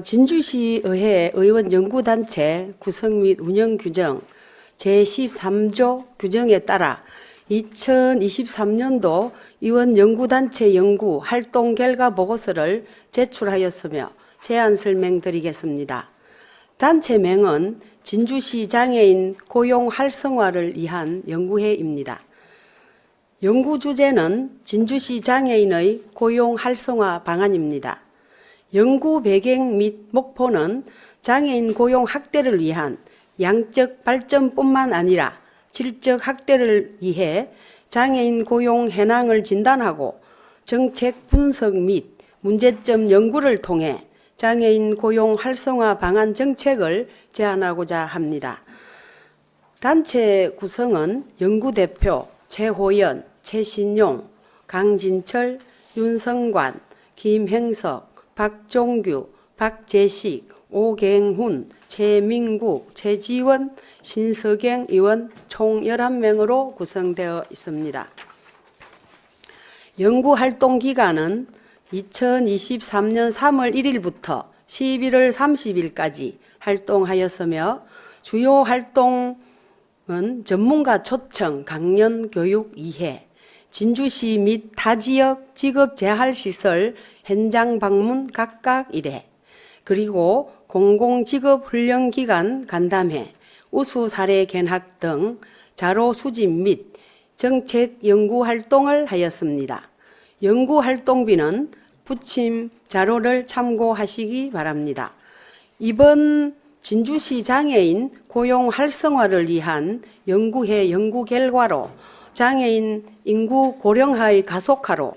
진주시의회 의원연구단체 구성 및 운영 규정 제13조 규정에 따라 2023년도 의원연구단체 연구 활동 결과 보고서를 제출하였으며 제안 설명드리겠습니다. 단체명은 진주시 장애인 고용 활성화를 위한 연구회입니다. 연구 주제는 진주시 장애인의 고용 활성화 방안입니다. 연구 배경 및 목표는 장애인 고용 확대를 위한 양적 발전뿐만 아니라 질적 확대를 위해 장애인 고용 현황을 진단하고 정책 분석 및 문제점 연구를 통해 장애인 고용 활성화 방안 정책을 제안하고자 합니다. 단체 구성은 연구대표 최호연, 최신용, 강진철, 윤성관, 김행석, 박종규, 박재식, 오갱훈, 최민국, 최지원, 신석영 의원 총 11명으로 구성되어 있습니다. 연구활동 기간은 2023년 3월 1일부터 11월 30일까지 활동하였으며 주요 활동은 전문가 초청 강연 교육 2회, 진주시 및 타 지역 직업 재활 시설 현장 방문 각각 1회, 그리고 공공직업 훈련 기간 간담회, 우수 사례 견학 등 자료 수집 및 정책 연구 활동을 하였습니다. 연구 활동비는 부침 자료를 참고하시기 바랍니다. 이번 진주시 장애인 고용 활성화를 위한 연구회 연구 결과로 장애인 인구 고령화의 가속화로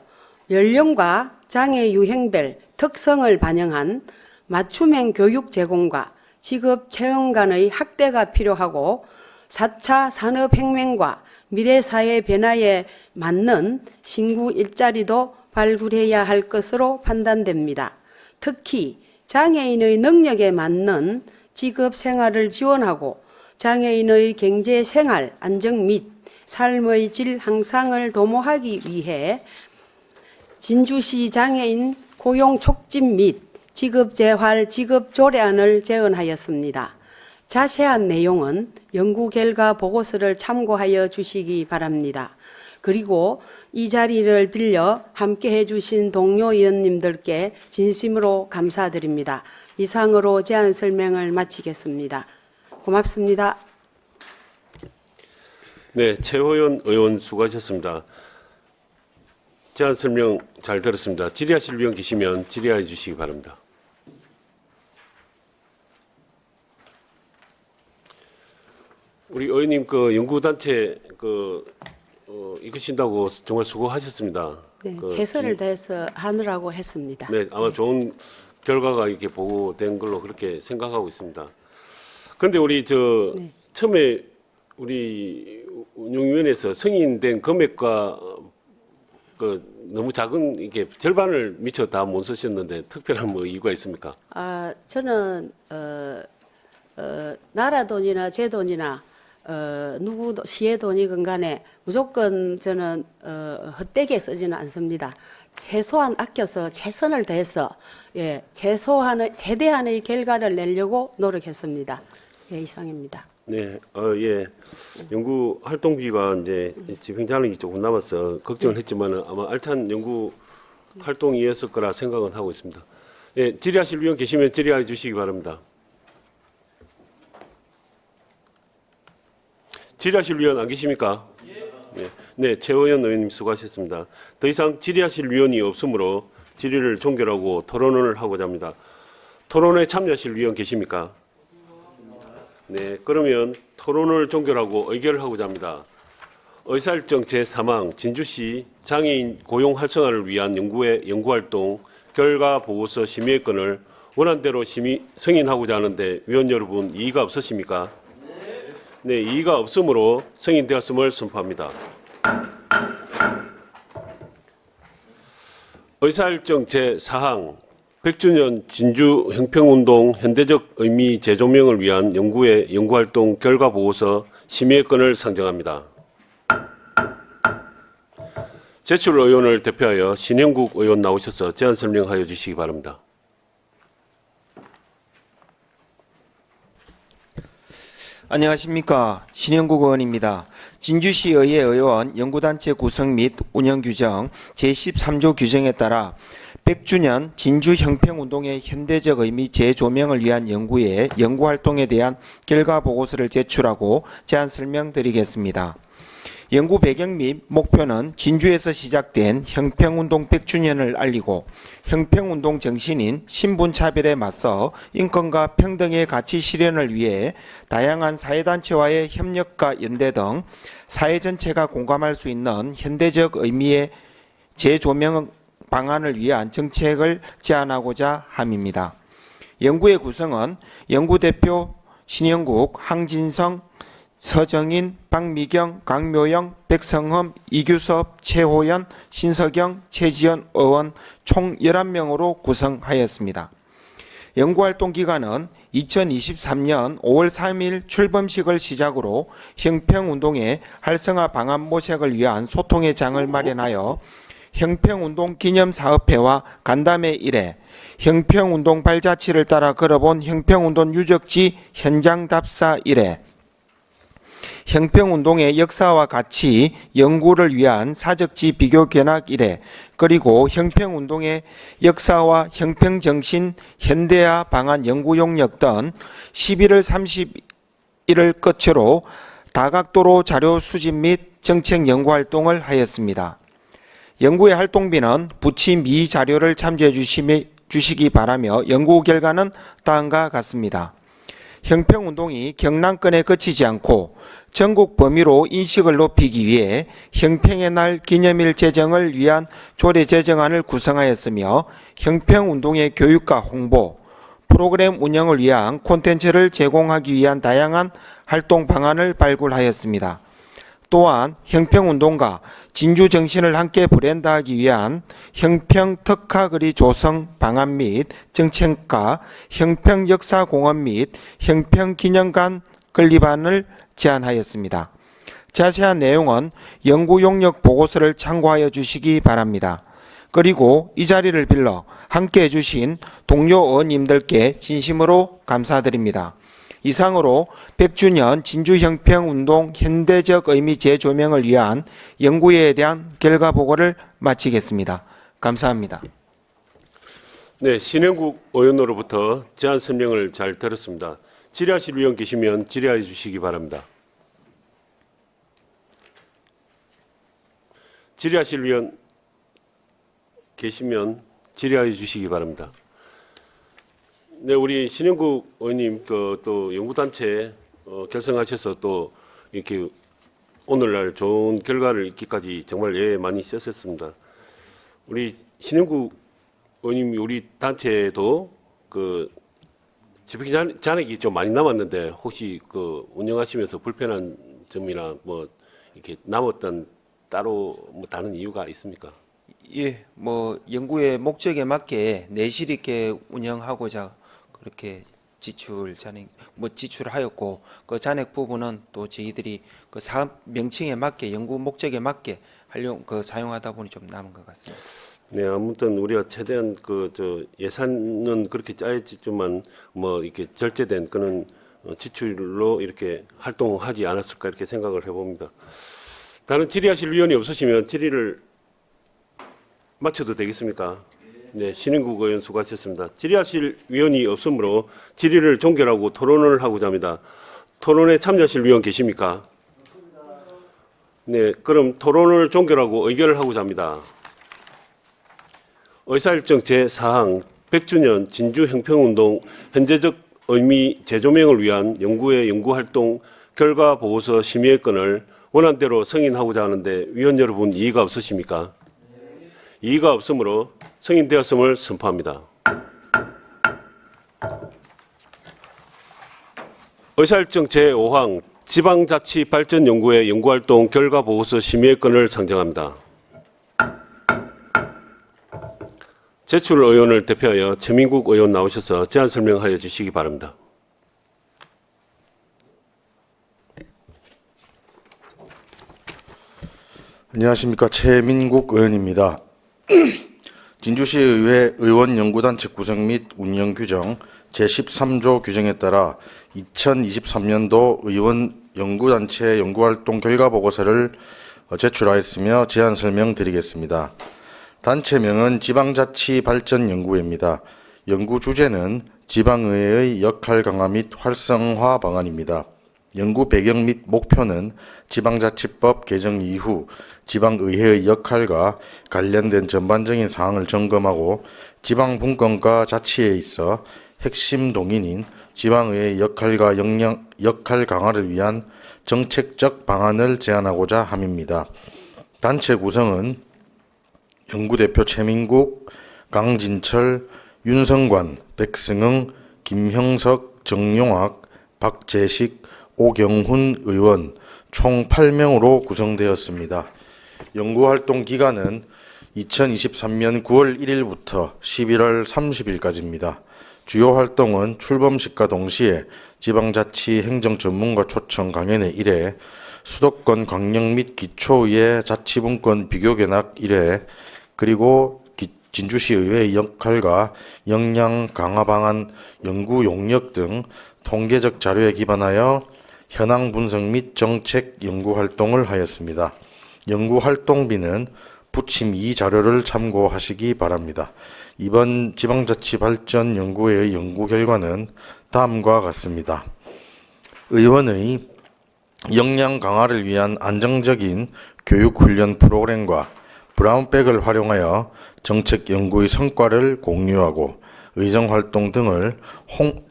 연령과 장애 유형별 특성을 반영한 맞춤형 교육 제공과 직업 체험 간의 확대가 필요하고 4차 산업혁명과 미래사회 변화에 맞는 신규 일자리도 발굴해야 할 것으로 판단됩니다. 특히 장애인의 능력에 맞는 직업 생활을 지원하고 장애인의 경제 생활 안정 및 삶의 질 향상을 도모하기 위해 진주시 장애인 고용 촉진 및 직업 재활 직업 조례안을 제언하였습니다. 자세한 내용은 연구 결과 보고서를 참고하여 주시기 바랍니다. 그리고 이 자리를 빌려 함께해 주신 동료 의원님들께 진심으로 감사드립니다. 이상으로 제안 설명을 마치겠습니다. 고맙습니다. 네, 최호연 의원 수고하셨습니다. 제안 설명 잘 들었습니다. 질의하실 위원 계시면 질의해 주시기 바랍니다. 우리 의원님 그 연구단체 이끄신다고 정말 수고하셨습니다. 네, 최선을 다해서 하느라고 했습니다. 네, 아마 좋은 결과가 이렇게 보고된 걸로 그렇게 생각하고 있습니다. 그런데 우리 네. 처음에 우리 운영위원회에서 승인된 금액과 너무 작은 이게 절반을 미처 다 못 쓰셨는데 특별한 뭐 이유가 있습니까? 저는 나라 돈이나 제 돈이나 누구도 시의 돈이건 간에 무조건 저는 헛되게 쓰지는 않습니다. 최소한 아껴서 최선을 다해서 최대한의 결과를 내려고 노력했습니다. 예, 이상입니다. 네, 예. 연구 활동비가 이제 집행자능이 조금 남아서 걱정을 했지만은 아마 알찬 연구 활동이 있었을 거라 생각은 하고 있습니다. 예, 질의하실 위원 계시면 질의해 주시기 바랍니다. 질의하실 위원 안 계십니까? 네, 최호연 의원님 수고하셨습니다. 더 이상 질의하실 위원이 없으므로 질의를 종결하고 토론을 하고자 합니다. 토론에 참여하실 위원 계십니까? 네, 그러면 토론을 종결하고 의결을 하고자 합니다. 의사일정 제3항 진주시 장애인 고용 활성화를 위한 연구활동 결과 보고서 심의권을 원안대로 승인하고자 하는데 위원 여러분 이의가 없으십니까? 네, 이의가 없으므로 승인되었음을 선포합니다. 의사일정 제4항 100주년 진주 형평운동 현대적 의미 재조명을 위한 연구활동 결과 보고서 심의권을 상정합니다. 제출 의원을 대표하여 신형국 의원 나오셔서 제안 설명하여 주시기 바랍니다. 안녕하십니까. 신영국 의원입니다. 진주시의회 의원 연구단체 구성 및 운영 규정 제13조 규정에 따라 100주년 진주형평운동의 현대적 의미 재조명을 위한 연구활동에 대한 결과 보고서를 제출하고 제안 설명드리겠습니다. 연구 배경 및 목표는 진주에서 시작된 형평운동 100주년을 알리고 형평운동 정신인 신분차별에 맞서 인권과 평등의 가치 실현을 위해 다양한 사회단체와의 협력과 연대 등 사회 전체가 공감할 수 있는 현대적 의미의 재조명 방안을 위한 정책을 제안하고자 함입니다. 연구의 구성은 연구대표 신영국, 항진성, 서정인, 박미경, 강묘영, 백성흠, 이규섭, 최호연, 신석영, 최지연 의원 총 11명으로 구성하였습니다. 연구활동 기간은 2023년 5월 3일 출범식을 시작으로 형평운동의 활성화 방안 모색을 위한 소통의 장을 마련하여 형평운동 기념사업회와 간담회 일회, 형평운동 발자취를 따라 걸어본 형평운동 유적지 현장 답사 일회, 형평운동의 역사와 가치 연구를 위한 사적지 비교 견학 일회, 그리고 형평운동의 역사와 형평정신 현대화 방안 연구 용역 등 11월 30일을 끝으로 다각도로 자료 수집 및 정책 연구 활동을 하였습니다. 연구의 활동비는 부치 미 자료를 참조해 주시기 바라며 연구 결과는 다음과 같습니다. 형평운동이 경남권에 그치지 않고 전국 범위로 인식을 높이기 위해 형평의 날 기념일 제정을 위한 조례 제정안을 구성하였으며 형평운동의 교육과 홍보, 프로그램 운영을 위한 콘텐츠를 제공하기 위한 다양한 활동 방안을 발굴하였습니다. 또한 형평운동과 진주 정신을 함께 브랜드하기 위한 형평 특화거리 조성 방안 및 정책과 형평 역사공원 및 형평 기념관 건립안을 제안하였습니다. 자세한 내용은 연구 용역 보고서를 참고하여 주시기 바랍니다. 그리고 이 자리를 빌러 함께 해주신 동료 의원님들께 진심으로 감사드립니다. 이상으로 100주년 진주형평운동 현대적 의미 재조명을 위한 연구회에 대한 결과 보고를 마치겠습니다. 감사합니다. 네, 신영국 의원으로부터 제안 설명을 잘 들었습니다. 질의하실 위원 계시면 질의해 주시기 바랍니다. 질의하실 위원 계시면 질의해 주시기 바랍니다. 네, 우리 신영국 의원님 또 연구단체 결성하셔서 또 이렇게 오늘날 좋은 결과를 있기까지 정말 예 많이 쓰셨습니다. 우리 신영국 의원님 우리 단체도 그 집행 잔액이 좀 많이 남았는데 혹시 그 운영하시면서 불편한 점이나 뭐 이렇게 남았던 따로 뭐 다른 이유가 있습니까? 예, 뭐 연구의 목적에 맞게 내실 있게 운영하고자 그렇게 지출하였고 그 잔액 부분은 또 저희들이 그 사업 명칭에 맞게 연구 목적에 맞게 사용하다 보니 좀 남은 것 같습니다. 네, 아무튼 우리가 최대한 예산은 그렇게 짜였지만 뭐 이렇게 절제된 그런 지출로 이렇게 활동하지 않았을까 이렇게 생각을 해봅니다. 다른 질의하실 위원이 없으시면 질의를 마쳐도 되겠습니까? 네, 신인국 의원 수고하셨습니다. 질의하실 위원이 없으므로 질의를 종결하고 토론을 하고자 합니다. 토론에 참여하실 위원 계십니까? 네, 그럼 토론을 종결하고 의결을 하고자 합니다. 의사일정 제4항 100주년 진주형평운동 현재적 의미 재조명을 위한 연구의 연구활동 결과 보고서 심의의 건을 원안대로 승인하고자 하는데 위원 여러분 이의가 없으십니까? 이의가 없으므로 승인되었음을 선포합니다. 의사일정 제5항 지방자치발전연구회 연구활동 결과 보고서 심의의 건을 상정합니다. 제출 의원을 대표하여 최민국 의원 나오셔서 제안 설명하여 주시기 바랍니다. 안녕하십니까. 최민국 의원입니다. 진주시의회 의원연구단체 구성 및 운영 규정 제13조 규정에 따라 2023년도 의원연구단체 연구활동 결과보고서를 제출하였으며 제안 설명드리겠습니다. 단체명은 지방자치발전연구회입니다. 연구 주제는 지방의회의 역할 강화 및 활성화 방안입니다. 연구 배경 및 목표는 지방자치법 개정 이후 지방의회의 역할과 관련된 전반적인 사항을 점검하고 지방분권과 자치에 있어 핵심 동인인 지방의회의 역할과 역할 강화를 위한 정책적 방안을 제안하고자 함입니다. 단체 구성은 연구대표 최민국, 강진철, 윤성관, 백승흥, 김형석, 정용학, 박재식, 오경훈 의원 총 8명으로 구성되었습니다. 연구활동 기간은 2023년 9월 1일부터 11월 30일까지입니다. 주요 활동은 출범식과 동시에 지방자치 행정전문가 초청 강연회 1회, 수도권 광역 및 기초의회 자치분권 비교견학 1회, 그리고 진주시의회의 역할과 역량 강화 방안 연구 용역 등 통계적 자료에 기반하여 현황 분석 및 정책 연구 활동을 하였습니다. 연구 활동비는 부침 2 자료를 참고하시기 바랍니다. 이번 지방자치발전연구회의 연구 결과는 다음과 같습니다. 의원의 역량 강화를 위한 안정적인 교육훈련 프로그램과 브라운백을 활용하여 정책 연구의 성과를 공유하고 의정활동 등을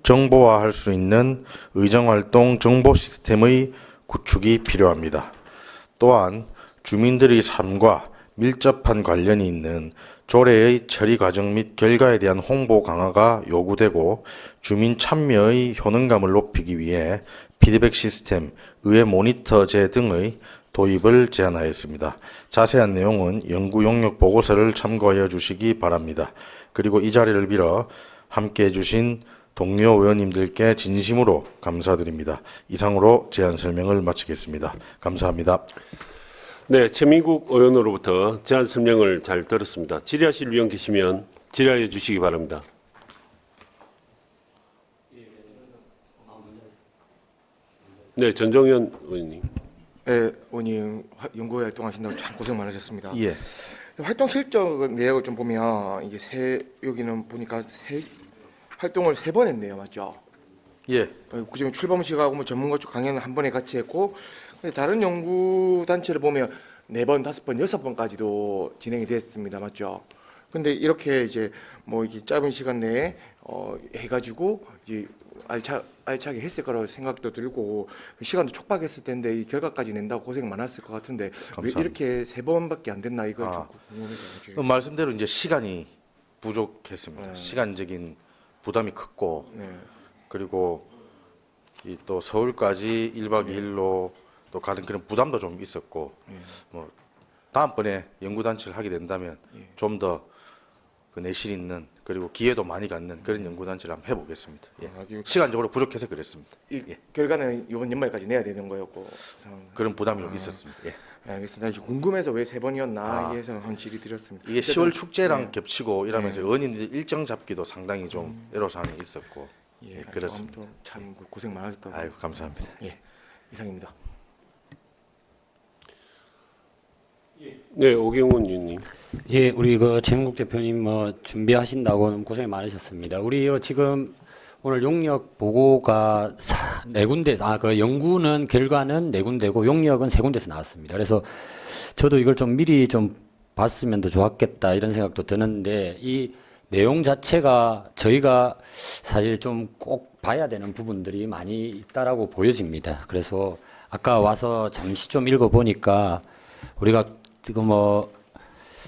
정보화할 수 있는 의정활동 정보 시스템의 구축이 필요합니다. 또한 주민들의 삶과 밀접한 관련이 있는 조례의 처리 과정 및 결과에 대한 홍보 강화가 요구되고 주민 참여의 효능감을 높이기 위해 피드백 시스템, 의회 모니터제 등의 도입을 제안하였습니다. 자세한 내용은 연구 용역 보고서를 참고하여 주시기 바랍니다. 그리고 이 자리를 빌어 함께해 주신 동료 의원님들께 진심으로 감사드립니다. 이상으로 제안 설명을 마치겠습니다. 감사합니다. 네, 최민국 의원으로부터 제안 설명을 잘 들었습니다. 질의하실 위원 계시면 질의해 주시기 바랍니다. 네, 전정현 의원님. 네, 의원님 연구회 활동하신다고 참 고생 많으셨습니다. 예. 활동 실적 내역을 좀 보면 이게 여기는 보니까 활동을 3번 했네요, 맞죠? 예. 그중에 출범식하고 뭐 전문가 쪽 강연을 한 번에 같이 했고, 근데 다른 연구 단체를 보면 4번, 5번, 6번까지도 진행이 됐습니다, 맞죠? 근데 이렇게 이제 뭐 이게 짧은 시간 내에 해가지고 이제 알차게 했을 거라고 생각도 들고 시간도 촉박했을 텐데 이 결과까지 낸다고 고생 많았을 것 같은데 감사합니다. 왜 이렇게 3번밖에 안 됐나 이거 좀 궁금해서. 말씀대로 이제 시간이 부족했습니다. 네. 시간적인 부담이 컸고 네. 그리고 이 또 서울까지 1박 2일로 또 가는 그런 부담도 좀 있었고 뭐 다음번에 연구단체를 하게 된다면 좀 더 그 내실 있는 그리고 기회도 많이 갖는 그런 연구단체를 한번 해보겠습니다. 예. 시간적으로 부족해서 그랬습니다. 이 예. 결과는 이번 연말까지 내야 되는 거였고 그런 부담이 좀 있었습니다. 예. 네, 알겠습니다. 이제 궁금해서 왜 3번이었나 이게 해서 한 질의 드렸습니다. 이게 10월 축제랑 네. 겹치고 이러면서 의원님들 일정 잡기도 상당히 좀 애로사항이 있었고 예, 그렇습니다. 참 고생 많으셨다고. 아유 감사합니다. 예, 이상입니다. 네, 오경훈 의원님. 예, 우리 그 최문국 대표님 뭐 준비하신다고 너무 고생이 많으셨습니다. 우리 지금 오늘 용역 보고가 네 군데, 그 연구는 결과는 네 군데고 용역은 세 군데서 나왔습니다. 그래서 저도 이걸 좀 미리 좀 봤으면 더 좋았겠다 이런 생각도 드는데 이 내용 자체가 저희가 사실 좀 꼭 봐야 되는 부분들이 많이 있다라고 보여집니다. 그래서 아까 와서 잠시 좀 읽어보니까 우리가 지금 뭐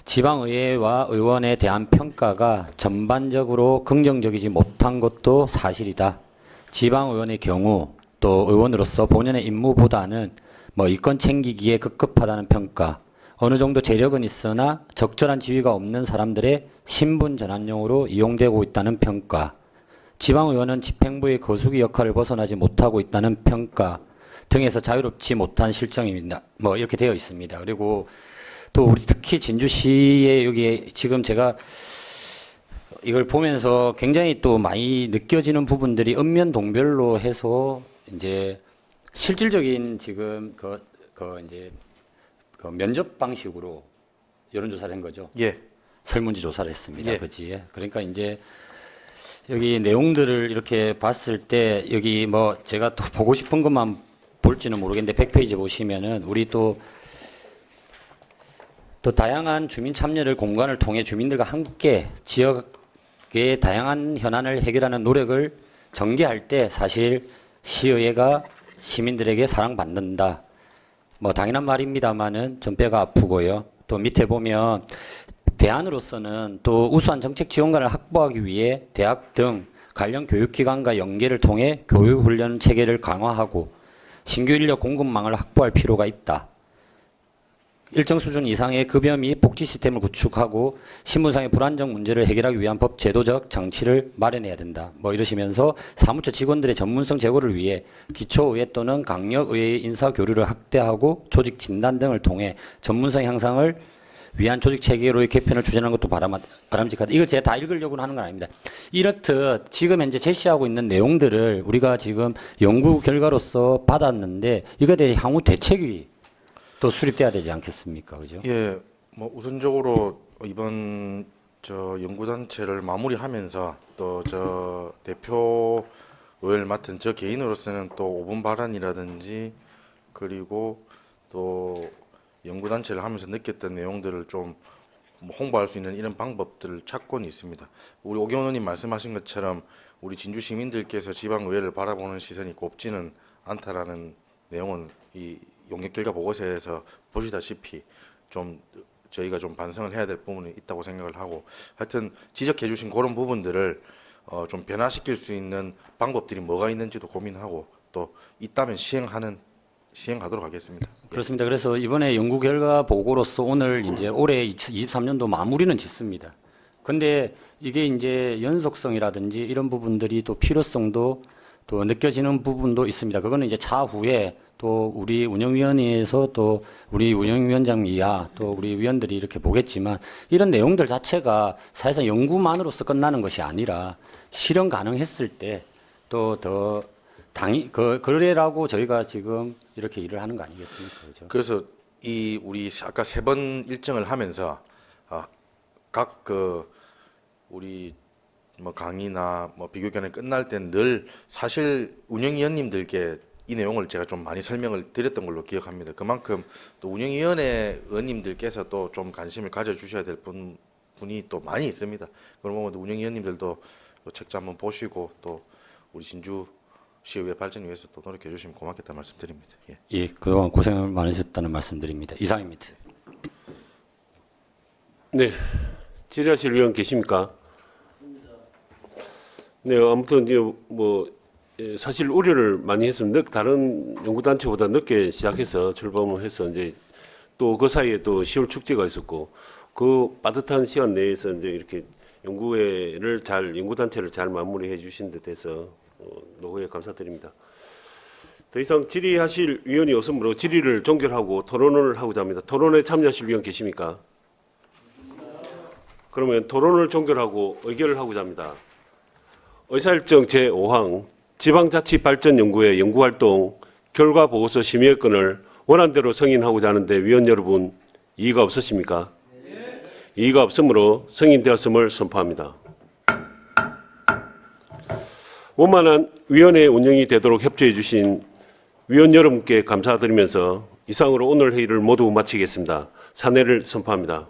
지방의회와 의원에 대한 평가가 전반적으로 긍정적이지 못한 것도 사실이다. 지방의원의 경우 또 의원으로서 본연의 임무보다는 뭐 이권 챙기기에 급급하다는 평가, 어느 정도 재력은 있으나 적절한 지위가 없는 사람들의 신분 전환용으로 이용되고 있다는 평가, 지방의원은 집행부의 거수기 역할을 벗어나지 못하고 있다는 평가 등에서 자유롭지 못한 실정입니다. 뭐 이렇게 되어 있습니다. 그리고 또 우리 특히 진주시에 여기 지금 제가 이걸 보면서 굉장히 또 많이 느껴지는 부분들이 읍면동별로 해서 이제 실질적인 지금 이제 그 면접 방식으로 여론조사를 한 거죠. 예. 설문지 조사를 했습니다. 예. 그지? 그러니까 이제 여기 내용들을 이렇게 봤을 때 여기 뭐 제가 또 보고 싶은 것만 볼지는 모르겠는데 100페이지 보시면은 우리 또 다양한 주민 참여를 공간을 통해 주민들과 함께 지역의 다양한 현안을 해결하는 노력을 전개할 때 사실 시의회가 시민들에게 사랑받는다. 뭐 당연한 말입니다만은 좀 뼈가 아프고요. 또 밑에 보면 대안으로서는 또 우수한 정책 지원관을 확보하기 위해 대학 등 관련 교육기관과 연계를 통해 교육훈련 체계를 강화하고 신규 인력 공급망을 확보할 필요가 있다. 일정 수준 이상의 급여 및 복지 시스템을 구축하고 신분상의 불안정 문제를 해결하기 위한 법 제도적 장치를 마련해야 된다. 뭐 이러시면서 사무처 직원들의 전문성 제고를 위해 기초의회 또는 강력의회의 인사 교류를 확대하고 조직 진단 등을 통해 전문성 향상을 위한 조직 체계로의 개편을 추진하는 것도 바람직하다. 이거 제가 다 읽으려고 하는 건 아닙니다. 이렇듯 지금 현재 제시하고 있는 내용들을 우리가 지금 연구 결과로서 받았는데 이거에 대해 향후 대책이 또 수립돼야 되지 않겠습니까? 그죠? 예, 뭐 우선적으로 이번 저 연구단체를 마무리하면서 또 저 대표를 맡은 저 개인으로서는 또 5분 발언이라든지 그리고 또 연구단체를 하면서 느꼈던 내용들을 좀뭐 홍보할 수 있는 이런 방법들을 찾고는 있습니다. 우리 오경원 의원님 말씀하신 것처럼 우리 진주 시민들께서 지방의회를 바라보는 시선이 곱지는 않다라는 내용은 이 용역 결과 보고서에서 보시다시피 좀 저희가 좀 반성을 해야 될 부분이 있다고 생각을 하고 하여튼 지적해 주신 그런 부분들을 좀 변화시킬 수 있는 방법들이 뭐가 있는지도 고민하고 또 있다면 시행하도록 하겠습니다. 그렇습니다. 그래서 이번에 연구 결과 보고로서 오늘 이제 올해 2023년도 마무리는 짓습니다. 근데 이게 이제 연속성이라든지 이런 부분들이 또 필요성도 또 느껴지는 부분도 있습니다. 그거는 이제 차후에 또 우리 운영위원회에서 또 우리 운영위원장 이하 또 우리 위원들이 이렇게 보겠지만 이런 내용들 자체가 사실상 연구만으로서 끝나는 것이 아니라 실현 가능했을 때 또 더 그래라고 저희가 지금 이렇게 일을 하는 거 아니겠습니까? 그렇죠? 그래서 이 우리 아까 3번 일정을 하면서 각 우리 뭐 강의나 뭐 비교견이 끝날 땐 늘 사실 운영위원님들께 이 내용을 제가 좀 많이 설명을 드렸던 걸로 기억합니다. 그만큼 또 운영위원회 의원님들께서 또 좀 관심을 가져주셔야 될 분이 또 많이 있습니다. 그러면 운영위원님들도 책자 한번 보시고 또 우리 진주 시의회 발전을 위해서 또 노력해 주시면 고맙겠다 말씀드립니다. 예. 예, 그동안 고생을 많으셨다는 말씀드립니다. 이상입니다. 네, 질의하실 의원 계십니까? 네, 아무튼 이제 뭐 사실 우려를 많이 했습니다. 다른 연구단체보다 늦게 시작해서 출범을 해서 이제 또 그 사이에 또 10월 축제가 있었고 그 빠듯한 시간 내에서 이제 이렇게 연구단체를 잘 마무리해 주신 데 대해서 노후에 감사드립니다. 더 이상 질의하실 위원이 없으므로 질의를 종결하고 토론을 하고자 합니다. 토론에 참여하실 위원 계십니까? 그러면 토론을 종결하고 의결을 하고자 합니다. 의사일정 제5항 지방자치발전연구회 연구활동 결과보고서 심의권을 원안대로 승인하고자 하는데 위원 여러분 이의가 없으십니까? 이의가 없으므로 승인되었음을 선포합니다. 원만한 위원회 운영이 되도록 협조해 주신 위원 여러분께 감사드리면서 이상으로 오늘 회의를 모두 마치겠습니다. 사내를 선포합니다.